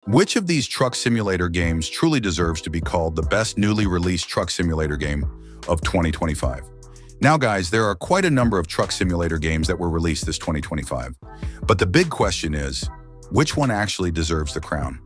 Which of these truck simulator games truly deserves to be called the best newly released truck simulator game of 2025? Now guys, there are quite a number of truck simulator games that were released this 2025. But the big question is, which one actually deserves the crown?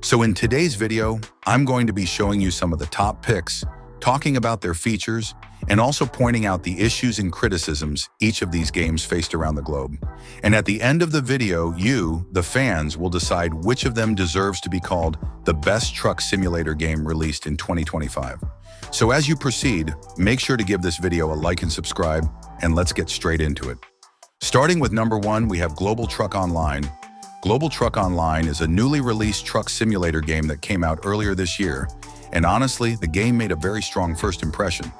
So in today's video, I'm going to be showing you some of the top picks, talking about their features, and also pointing out the issues and criticisms each of these games faced around the globe. And at the end of the video, you, the fans, will decide which of them deserves to be called the best truck simulator game released in 2025. So as you proceed, make sure to give this video a like and subscribe, and let's get straight into it. Starting with number 1, we have Global Truck Online. Global Truck Online is a newly released truck simulator game that came out earlier this year, and honestly, the game made a very strong first impression.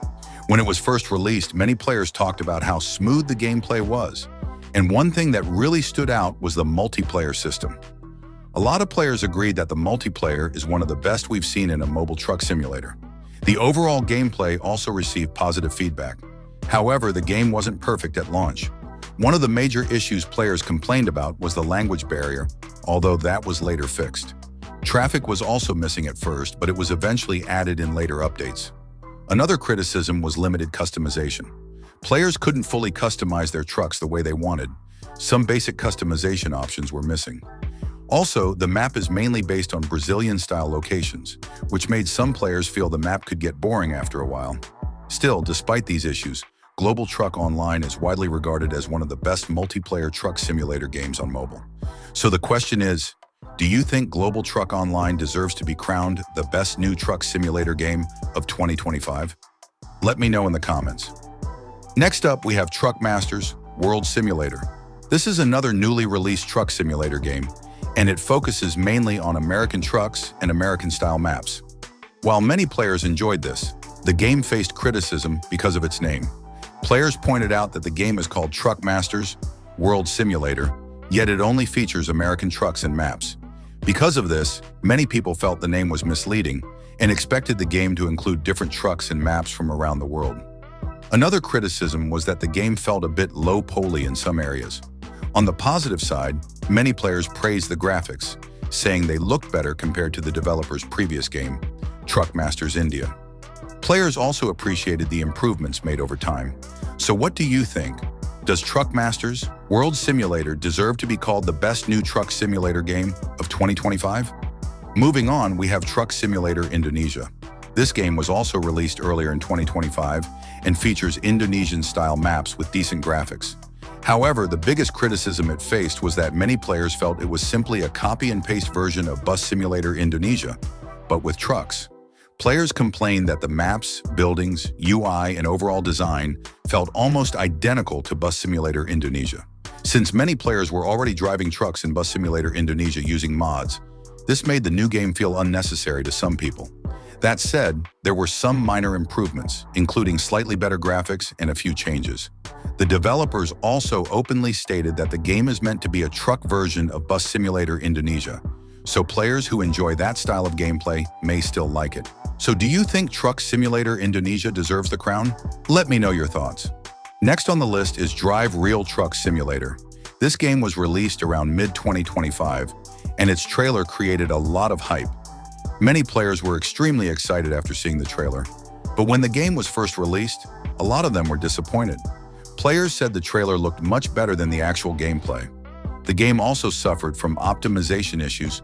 When it was first released, many players talked about how smooth the gameplay was, and one thing that really stood out was the multiplayer system. A lot of players agreed that the multiplayer is one of the best we've seen in a mobile truck simulator. The overall gameplay also received positive feedback. However, the game wasn't perfect at launch. One of the major issues players complained about was the language barrier, although that was later fixed. Traffic was also missing at first, but it was eventually added in later updates. Another criticism was limited customization. Players couldn't fully customize their trucks the way they wanted. Some basic customization options were missing. Also, the map is mainly based on Brazilian-style locations, which made some players feel the map could get boring after a while. Still, despite these issues, Global Truck Online is widely regarded as one of the best multiplayer truck simulator games on mobile. So the question is, do you think Global Truck Online deserves to be crowned the best new truck simulator game of 2025? Let me know in the comments. Next up, we have Truck Masters World Simulator. This is another newly released truck simulator game, and it focuses mainly on American trucks and American-style maps. While many players enjoyed this, the game faced criticism because of its name. Players pointed out that the game is called Truck Masters World Simulator, yet it only features American trucks and maps. Because of this, many people felt the name was misleading and expected the game to include different trucks and maps from around the world. Another criticism was that the game felt a bit low-poly in some areas. On the positive side, many players praised the graphics, saying they looked better compared to the developer's previous game, Truck Masters India. Players also appreciated the improvements made over time. So what do you think? Does Truck Masters World Simulator deserve to be called the best new truck simulator game of 2025? Moving on, we have Truck Simulator Indonesia. This game was also released earlier in 2025 and features Indonesian-style maps with decent graphics. However, the biggest criticism it faced was that many players felt it was simply a copy-and-paste version of Bus Simulator Indonesia, but with trucks. Players complained that the maps, buildings, UI, and overall design felt almost identical to Bus Simulator Indonesia. Since many players were already driving trucks in Bus Simulator Indonesia using mods, this made the new game feel unnecessary to some people. That said, there were some minor improvements, including slightly better graphics and a few changes. The developers also openly stated that the game is meant to be a truck version of Bus Simulator Indonesia, so players who enjoy that style of gameplay may still like it. So do you think Truck Simulator Indonesia deserves the crown? Let me know your thoughts. Next on the list is Drive Real Truck Simulator. This game was released around mid-2025, and its trailer created a lot of hype. Many players were extremely excited after seeing the trailer, but when the game was first released, a lot of them were disappointed. Players said the trailer looked much better than the actual gameplay. The game also suffered from optimization issues,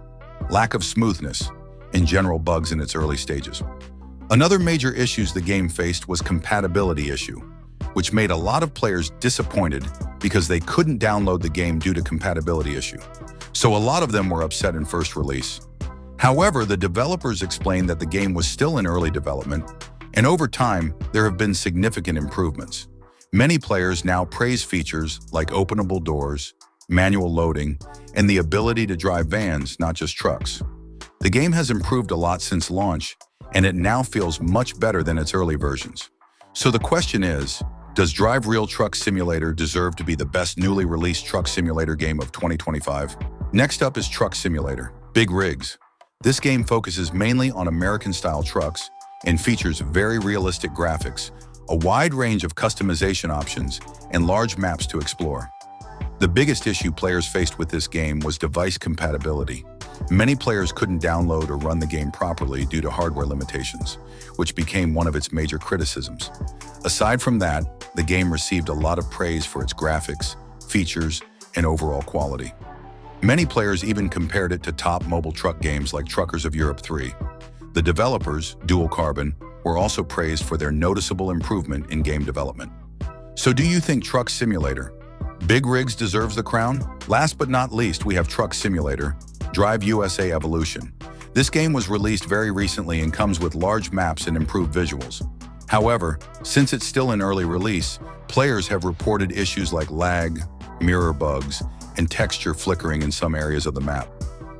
lack of smoothness, and general bugs in its early stages. Another major issue the game faced was compatibility issue, which made a lot of players disappointed because they couldn't download the game due to compatibility issue. So a lot of them were upset in first release. However, the developers explained that the game was still in early development, and over time, there have been significant improvements. Many players now praise features like openable doors, manual loading, and the ability to drive vans, not just trucks. The game has improved a lot since launch, and it now feels much better than its early versions. So the question is, does Drive Real Truck Simulator deserve to be the best newly released truck simulator game of 2025? Next up is Truck Simulator Big Rigs. This game focuses mainly on American-style trucks and features very realistic graphics, a wide range of customization options, and large maps to explore. The biggest issue players faced with this game was device compatibility. Many players couldn't download or run the game properly due to hardware limitations, which became one of its major criticisms. Aside from that, the game received a lot of praise for its graphics, features, and overall quality. Many players even compared it to top mobile truck games like Truckers of Europe 3. The developers, Dual Carbon, were also praised for their noticeable improvement in game development. So do you think Truck Simulator Big Rigs deserves the crown? Last but not least, we have Truck Simulator Drive USA Evolution. This game was released very recently and comes with large maps and improved visuals. However, since it's still in early release, players have reported issues like lag, mirror bugs, and texture flickering in some areas of the map.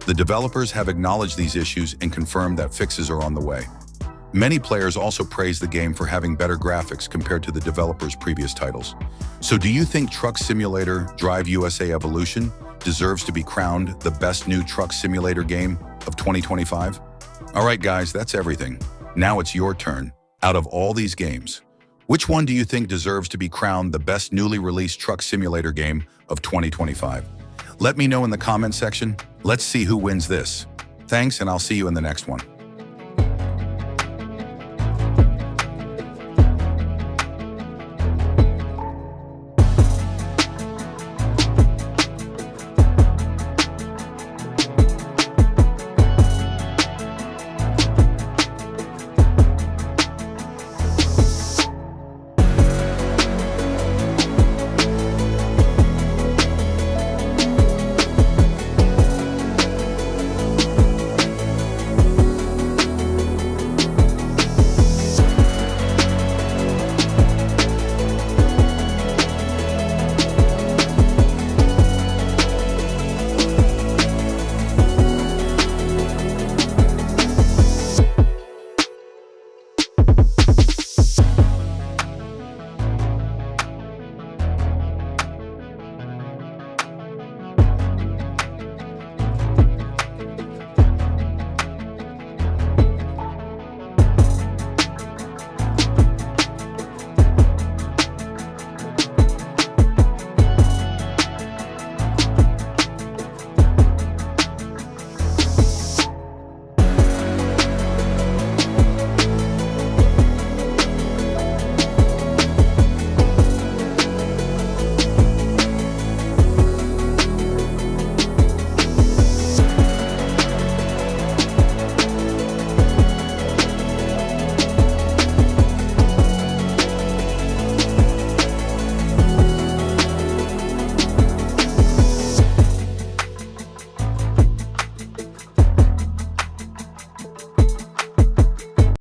The developers have acknowledged these issues and confirmed that fixes are on the way. Many players also praise the game for having better graphics compared to the developer's previous titles. So do you think Truck Simulator Drive USA Evolution deserves to be crowned the best new truck simulator game of 2025? All right, guys, that's everything. Now it's your turn. Out of all these games, which one do you think deserves to be crowned the best newly released truck simulator game of 2025? Let me know in the comment section. Let's see who wins this. Thanks, and I'll see you in the next one.